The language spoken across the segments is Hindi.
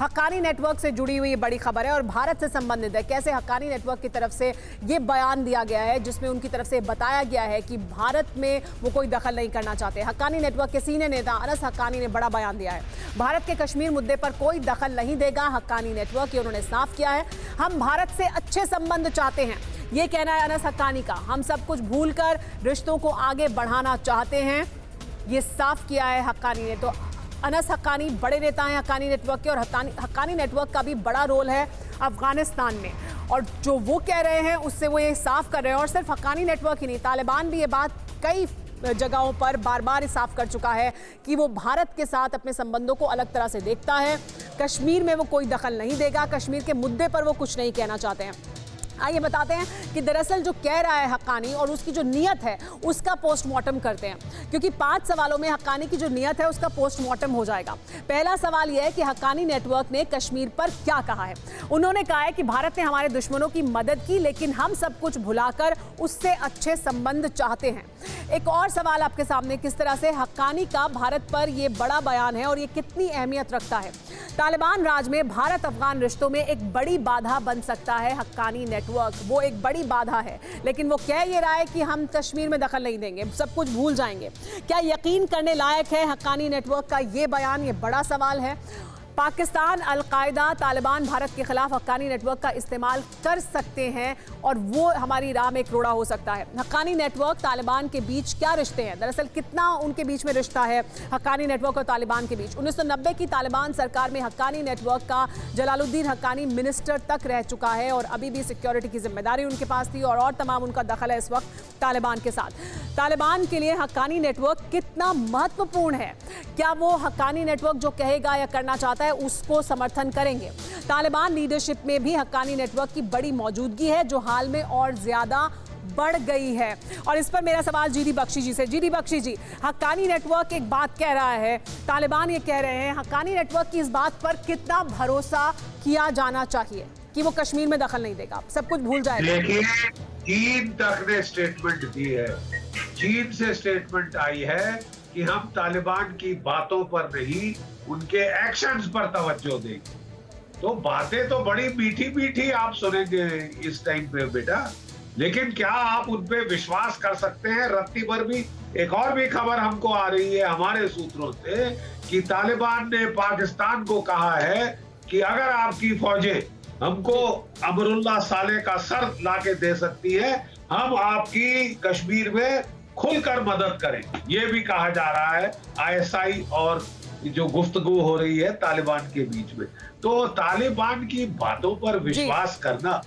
हक्कानी नेटवर्क से जुड़ी हुई बड़ी खबर है और भारत से संबंधित है। कैसे हक्कानी नेटवर्क की तरफ से ये बयान दिया गया है जिसमें उनकी तरफ से बताया गया है कि भारत में वो कोई दखल नहीं करना चाहते। हक्कानी नेटवर्क के सीनियर नेता अनस हक्कानी ने बड़ा बयान दिया है। भारत के कश्मीर मुद्दे पर कोई दखल नहीं देगा हक्कानी नेटवर्क, ये उन्होंने साफ किया है। हम भारत से अच्छे संबंध चाहते हैं, ये कहना है अनस हक्कानी का। हम सब कुछ भूलकर रिश्तों को आगे बढ़ाना चाहते हैं, ये साफ किया है हक्कानी ने। तो अनस हक्कानी बड़े नेता हैं हक्कानी नेटवर्क के और हक्कानी नेटवर्क का भी बड़ा रोल है अफगानिस्तान में। और जो वो कह रहे हैं उससे वो ये साफ कर रहे हैं। और सिर्फ हक्कानी नेटवर्क ही नहीं, तालिबान भी ये बात कई जगहों पर बार बार साफ कर चुका है कि वो भारत के साथ अपने संबंधों को अलग तरह से देखता है। कश्मीर में वो कोई दखल नहीं देगा, कश्मीर के मुद्दे पर वो कुछ नहीं कहना चाहते हैं। आइए बताते हैं कि दरअसल जो कह रहा है हक्कानी और उसकी जो नीयत है उसका पोस्टमार्टम करते हैं, क्योंकि 5 सवालों में हक्कानी की जो नीयत है उसका पोस्टमार्टम हो जाएगा। पहला सवाल यह है कि हक्कानी नेटवर्क ने कश्मीर पर क्या कहा है। उन्होंने कहा है कि भारत ने हमारे दुश्मनों की मदद की, लेकिन हम सब कुछ भुलाकर उससे अच्छे संबंध चाहते हैं। एक और सवाल आपके सामने, किस तरह से हक्कानी का भारत पर यह बड़ा बयान है और ये कितनी अहमियत रखता है। तालिबान राज में भारत अफगान रिश्तों में एक बड़ी बाधा बन सकता है हक्कानी नेटवर्क, वो एक बड़ी बाधा है। लेकिन वो कह ये रहा है कि हम कश्मीर में दखल नहीं देंगे, सब कुछ भूल जाएंगे। क्या यकीन करने लायक है हक्कानी नेटवर्क का ये बयान? ये बड़ा सवाल है। पाकिस्तान, अल-कायदा, तालिबान भारत के खिलाफ हक्कानी नेटवर्क का इस्तेमाल कर सकते हैं और वो हमारी राह में एक रोड़ा हो सकता है। हक्कानी नेटवर्क तालिबान के बीच क्या रिश्ते हैं, दरअसल कितना उनके बीच में रिश्ता है हक्कानी नेटवर्क और तालिबान के बीच। 1990 की तालिबान सरकार में हक्कानी नेटवर्क का जलालुद्दीन हक्कानी मिनिस्टर तक रह चुका है और अभी भी सिक्योरिटी की जिम्मेदारी उनके पास थी और तमाम उनका दखल है इस वक्त तालिबान के साथ। तालिबान के लिए हक्कानी नेटवर्क कितना महत्वपूर्ण है? क्या वो हक्कानी नेटवर्क जो कहेगा या करना चाहता है उसको समर्थन करेंगे? तालिबान लीडरशिप में भी हक्कानी नेटवर्क की बड़ी मौजूदगी है जो हाल में और ज्यादा बढ़ गई है। और इस पर मेरा सवाल जीडी बख्शी जी से। जीडी बख्शी जी, हक्कानी नेटवर्क एक बात कह रहा है, तालिबान ये कह रहे हैं, हक्कानी नेटवर्क की इस बात पर कितना भरोसा किया जाना चाहिए कि वो कश्मीर में दखल नहीं देगा, सब कुछ भूल जाएगा? देखिए, चीन तक ने स्टेटमेंट दी है, चीन से स्टेटमेंट आई है कि हम तालिबान की बातों पर नहीं उनके एक्शंस पर तवज्जो देंगे। तो बातें तो बड़ी मीठी मीठी आप सुनेंगे इस टाइम पे बेटा, लेकिन क्या आप उन पे विश्वास कर सकते हैं? रत्ती भर भी एक और भी खबर हमको आ रही है हमारे सूत्रों से कि तालिबान ने पाकिस्तान को कहा है कि अगर आपकी फौजें हमको अमरुल्लाह साले का सर लाके दे सकती है, हम आपकी कश्मीर में खुलकर मदद करें। ये भी कहा जा रहा है आईएसआई और जो गुफ्तगू हो रही है तालिबान के बीच में। तो तालिबान की बातों पर विश्वास करना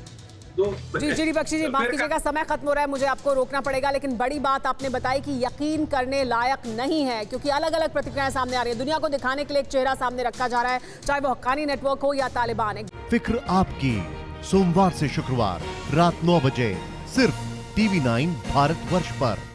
तो जी बख्शी जी, माफ कीजिएगा, समय खत्म हो रहा है, मुझे आपको रोकना पड़ेगा। लेकिन बड़ी बात आपने बताई कि यकीन करने लायक नहीं है, क्योंकि अलग अलग प्रतिक्रियाएं सामने आ रही है। दुनिया को दिखाने के लिए एक चेहरा सामने रखा जा रहा है, चाहे वो हक्कानी नेटवर्क हो या तालिबान। फिक्र आपकी, सोमवार से शुक्रवार रात 9 बजे सिर्फ TV9 भारतवर्ष पर।